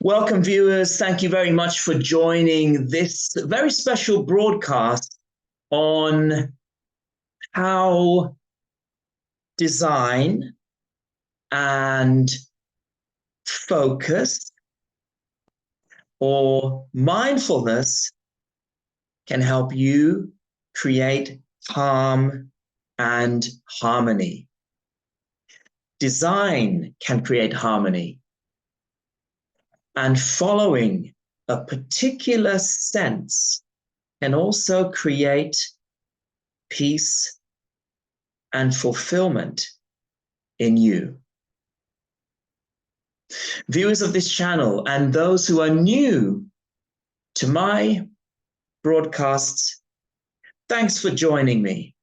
Welcome, viewers. Thank you very much for joining this very special broadcast on how design and focus or mindfulness can help you create calm and harmony. Design can create harmony. And following a particular sense can also create peace and fulfillment in you. Viewers of this channel and those who are new to my broadcasts, thanks for joining me.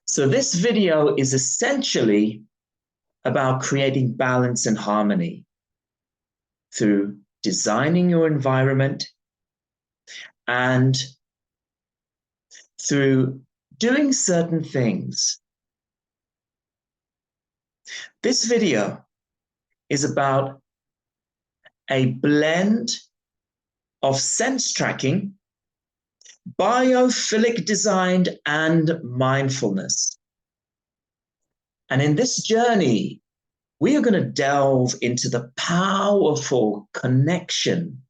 So this video is essentially about creating balance and harmony through designing your environment and through doing certain things. This video is about a blend of sense tracking, biophilic design, and mindfulness. And in this journey, we are going to delve into the powerful connection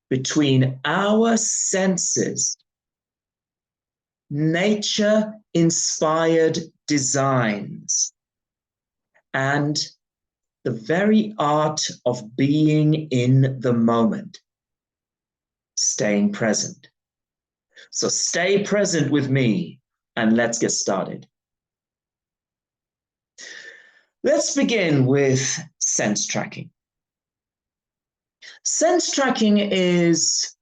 between our senses, nature-inspired designs, and the very art of being in the moment, staying present. So stay present with me and let's get started. Let's begin with sense tracking. Sense tracking is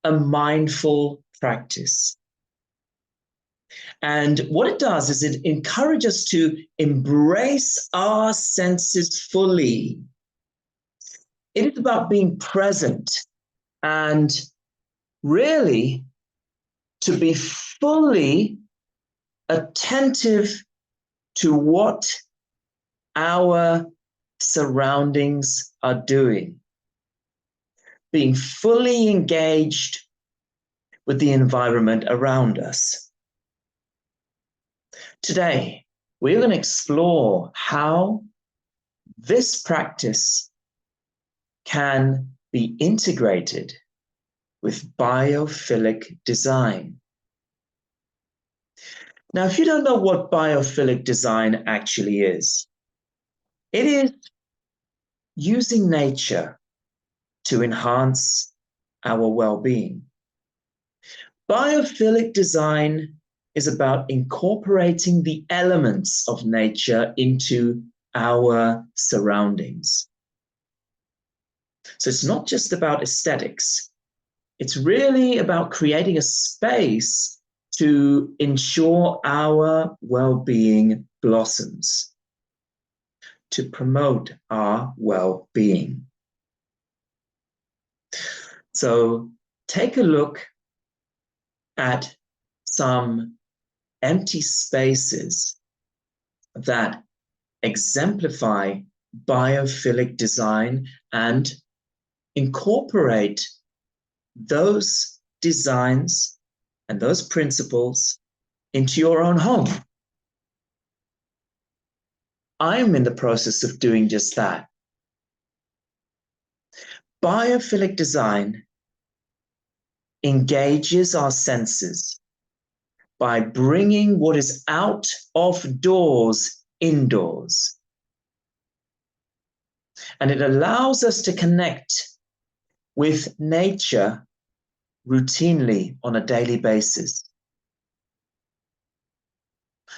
a mindful practice. And what it does is it encourages us to embrace our senses fully. It is about being present and really to be fully attentive to what our surroundings are doing, being fully engaged with the environment around us. Today, we're going to explore how this practice can be integrated with biophilic design. Now, if you don't know what biophilic design actually is, it is using nature to enhance our well-being. Biophilic design is about incorporating the elements of nature into our surroundings. So it's not just about aesthetics. It's really about creating a space to ensure our well-being blossoms, to promote our well-being. So take a look at some empty spaces that exemplify biophilic design and incorporate those designs and those principles into your own home. I'm in the process of doing just that. Biophilic design engages our senses by bringing what is out of doors indoors. And it allows us to connect with nature routinely on a daily basis.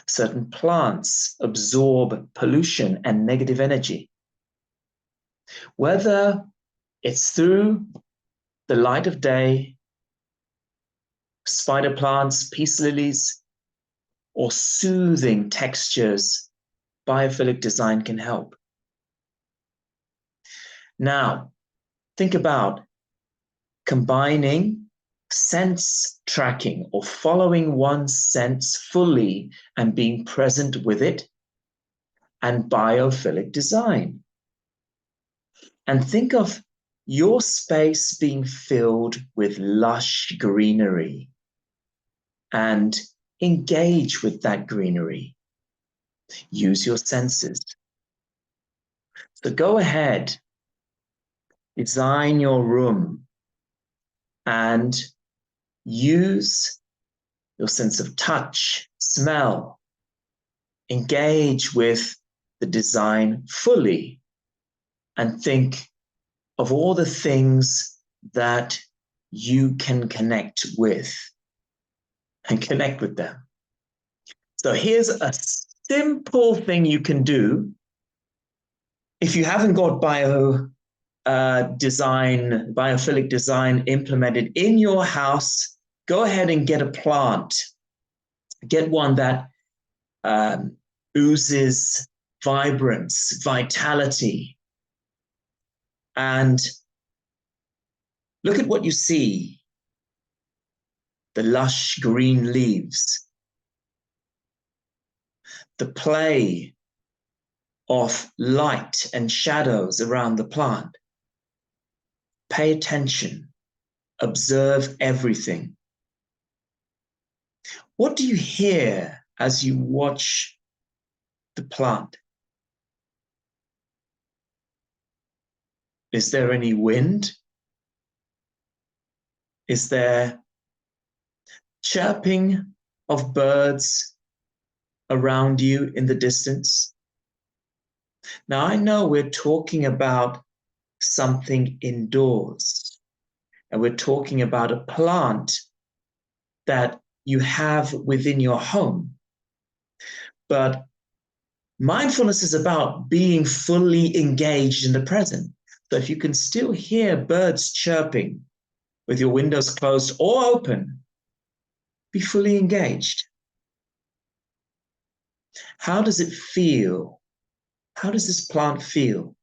Certain plants absorb pollution and negative energy. Whether it's through the light of day, spider plants, peace lilies, or soothing textures, biophilic design can help. Now, think about combining sense tracking or following one's sense fully and being present with it, and biophilic design. and think of your space being filled with lush greenery, and engage with that greenery. Use your senses. So go ahead, design your room, and use your sense of touch, smell. Engage with the design fully and think of all the things that you can connect with and connect with them. So here's a simple thing you can do. If you haven't got biophilic design implemented in your house, go ahead and get a plant. Get one that oozes vibrance, vitality, and look at what you see. The lush green leaves, the play of light and shadows around the plant. Pay attention, observe everything. What do you hear as you watch the plant? Is there any wind? Is there chirping of birds around you in the distance? Now, I know we're talking about something indoors, and we're talking about a plant that you have within your home. But mindfulness is about being fully engaged in the present. So if you can still hear birds chirping with your windows closed or open, be fully engaged. How does it feel? How does this plant feel?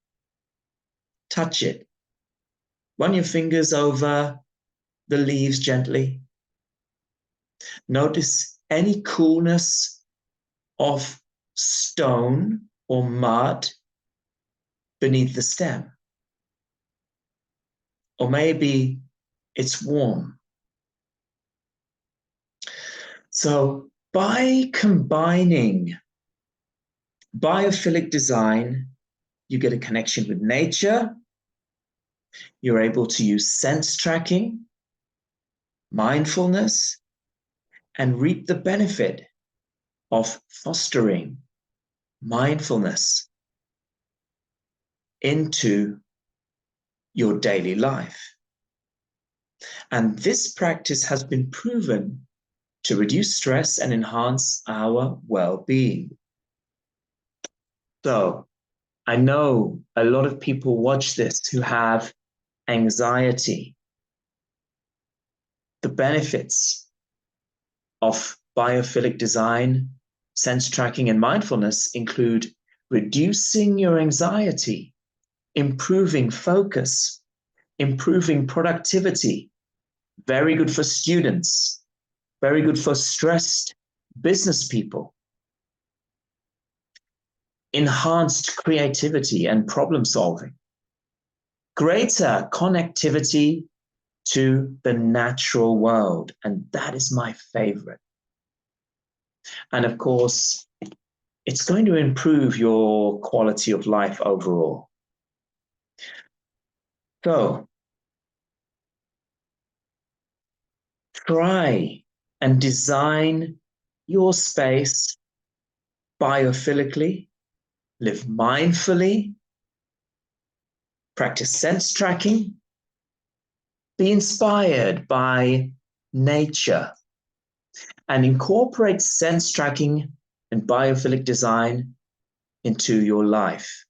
Touch it. Run your fingers over the leaves gently. Notice any coolness of stone or mud beneath the stem. Or maybe it's warm. So by combining biophilic design, you get a connection with nature. You're able to use sense tracking, mindfulness, and reap the benefit of fostering mindfulness into your daily life. And this practice has been proven to reduce stress and enhance our well-being. So I know a lot of people watch this who have anxiety. The benefits of biophilic design, sense tracking, and mindfulness include reducing your anxiety, improving focus, improving productivity, very good for students, very good for stressed business people, enhanced creativity and problem solving, greater connectivity to the natural world. And that is my favorite. And of course, it's going to improve your quality of life overall. So try and design your space biophilically, live mindfully, practice sense tracking, be inspired by nature, and incorporate sense tracking and biophilic design into your life,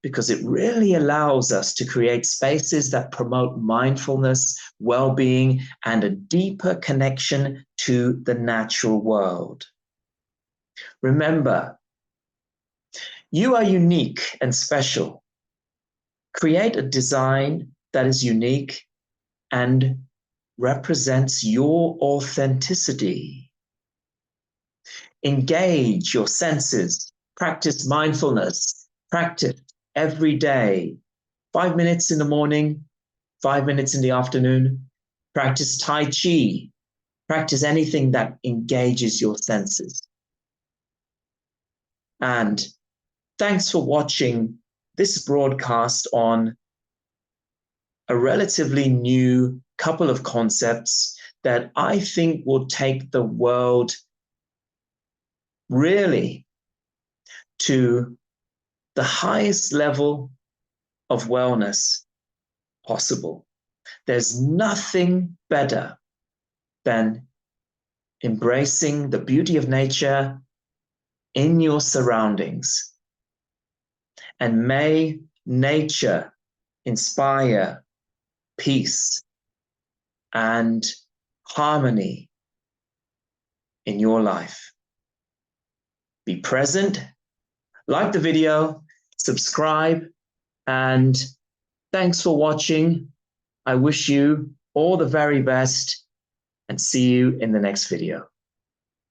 because it really allows us to create spaces that promote mindfulness, well-being, and a deeper connection to the natural world. Remember, you are unique and special. Create a design that is unique and represents your authenticity. Engage your senses, practice mindfulness, practice every day, 5 minutes in the morning, 5 minutes in the afternoon. Practice Tai Chi. Practice anything that engages your senses. And thanks for watching this broadcast on a relatively new couple of concepts that I think will take the world really to the highest level of wellness possible. There's nothing better than embracing the beauty of nature in your surroundings. And may nature inspire peace and harmony in your life. Be present, like the video, subscribe, and thanks for watching. I wish you all the very best and see you in the next video.